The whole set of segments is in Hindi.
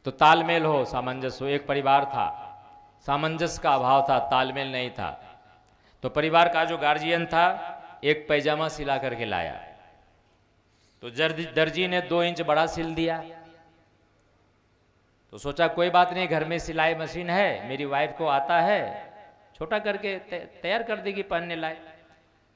तो तालमेल हो, सामंजस्य हो। एक परिवार था, सामंजस्य का अभाव था, तालमेल नहीं था। तो परिवार का जो गार्जियन था एक पैजामा सिला करके लाया, तो दर्जी ने 2 इंच बड़ा सिल दिया। तो सोचा कोई बात नहीं, घर में सिलाई मशीन है, मेरी वाइफ को आता है, छोटा करके तैयार कर देगी पहनने लायक।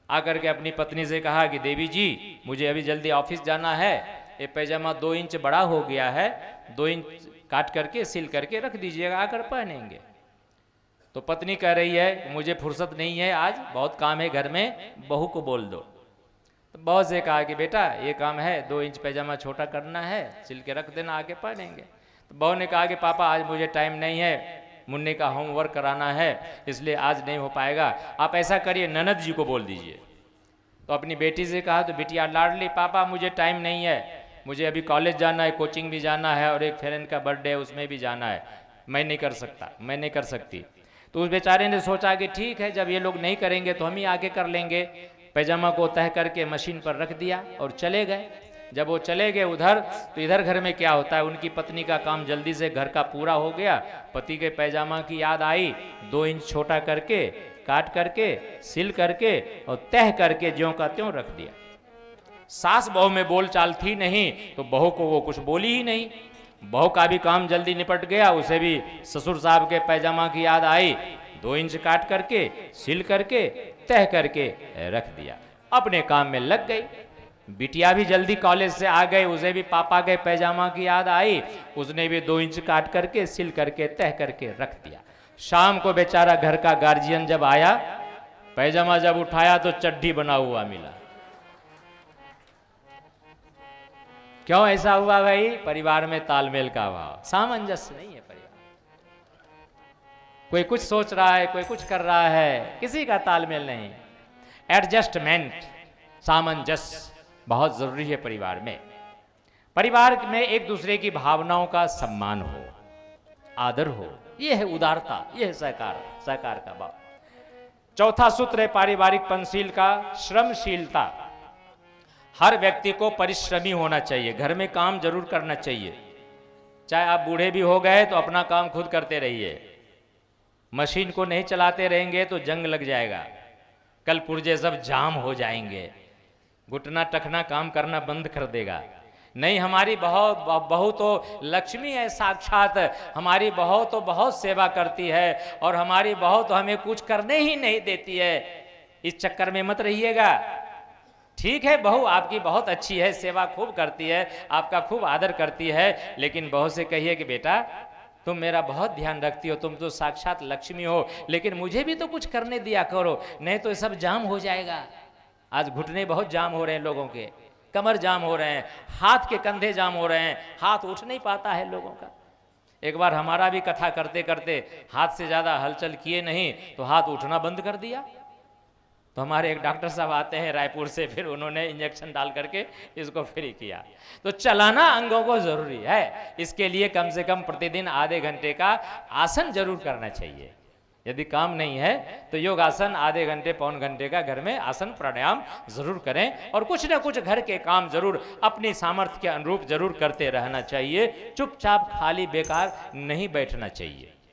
आकर के अपनी पत्नी से कहा कि देवी जी मुझे अभी जल्दी ऑफिस जाना है, ये पैजामा 2 इंच बड़ा हो गया है, 2 इंच काट करके सिल करके रख दीजिएगा, आकर पहनेंगे। तो पत्नी कह रही है मुझे फुर्सत नहीं है, आज बहुत काम है घर में, बहू को बोल दो। तो बहू से कहा कि बेटा ये काम है, 2 इंच पैजामा छोटा करना है, सिल के रख देना, आके पहनेंगे। तो बहू ने कहा कि पापा आज मुझे टाइम नहीं है, मुन्ने का होमवर्क कराना है, इसलिए आज नहीं हो पाएगा, आप ऐसा करिए ननद जी को बोल दीजिए। तो अपनी बेटी से कहा, तो बिटिया लाडली पापा मुझे टाइम नहीं है, मुझे अभी कॉलेज जाना है, कोचिंग भी जाना है, और एक फ्रेंड का बर्थडे है उसमें भी जाना है, मैं नहीं कर सकता, मैं नहीं कर सकती। तो उस बेचारे ने सोचा कि ठीक है, जब ये लोग नहीं करेंगे तो हम ही आके कर लेंगे। पैजामा को तह करके मशीन पर रख दिया और चले गए। जब वो चले गए उधर, तो इधर घर में क्या होता है, उनकी पत्नी का काम जल्दी से घर का पूरा हो गया, पति के पैजामा की याद आई, 2 इंच छोटा करके काट करके सिल करके और तह करके ज्यों का त्यों रख दिया। सास बहू में बोलचाल थी नहीं, तो बहू को वो कुछ बोली ही नहीं। बहू का भी काम जल्दी निपट गया, उसे भी ससुर साहब के पैजामा की याद आई, 2 इंच काट करके सिल करके तह करके रख दिया, अपने काम में लग गई। बिटिया भी जल्दी कॉलेज से आ गई, उसे भी पापा के पैजामा की याद आई, उसने भी 2 इंच काट करके सिल करके तह करके रख दिया। शाम को बेचारा घर का गार्जियन जब आया, पैजामा जब उठाया तो चड्डी बना हुआ मिला। क्यों ऐसा हुआ भाई? परिवार में तालमेल का अभाव, सामंजस्य नहीं है परिवार। कोई कुछ सोच रहा है, कोई कुछ कर रहा है, किसी का तालमेल नहीं। एडजस्टमेंट, सामंजस्य बहुत जरूरी है परिवार में। परिवार में एक दूसरे की भावनाओं का सम्मान हो, आदर हो, यह है उदारता, यह है सहकार का भाव। चौथा सूत्र है पारिवारिक पंचशील का, श्रमशीलता। हर व्यक्ति को परिश्रमी होना चाहिए, घर में काम जरूर करना चाहिए। चाहे आप बूढ़े भी हो गए तो अपना काम खुद करते रहिए। मशीन को नहीं चलाते रहेंगे तो जंग लग जाएगा, कल पुर्जे सब जाम हो जाएंगे, घुटना टखना काम करना बंद कर देगा। नहीं, हमारी बहू तो लक्ष्मी है साक्षात, हमारी बहू तो बहुत सेवा करती है, और हमारी बहू तो हमें कुछ करने ही नहीं देती है। इस चक्कर में मत रहिएगा। ठीक है, बहू आपकी बहुत अच्छी है, सेवा खूब करती है, आपका खूब आदर करती है, लेकिन बहू से कहिए कि बेटा तुम मेरा बहुत ध्यान रखती हो, तुम तो साक्षात लक्ष्मी हो, लेकिन मुझे भी तो कुछ करने दिया करो, नहीं तो ये सब जाम हो जाएगा। आज घुटने बहुत जाम हो रहे हैं लोगों के, कमर जाम हो रहे हैं, हाथ के कंधे जाम हो रहे हैं, हाथ उठ नहीं पाता है लोगों का। एक बार हमारा भी कथा करते करते हाथ से ज़्यादा हलचल किए नहीं तो हाथ उठना बंद कर दिया। तो हमारे एक डॉक्टर साहब आते हैं रायपुर से, फिर उन्होंने इंजेक्शन डाल करके इसको फ्री किया। तो चलाना अंगों को जरूरी है, इसके लिए कम से कम प्रतिदिन आधे घंटे का आसन जरूर करना चाहिए। यदि काम नहीं है तो योगासन आधे घंटे पौन घंटे का घर में आसन प्राणायाम जरूर करें, और कुछ ना कुछ घर के काम जरूर अपनी सामर्थ्य के अनुरूप जरूर करते रहना चाहिए। चुपचाप खाली बेकार नहीं बैठना चाहिए।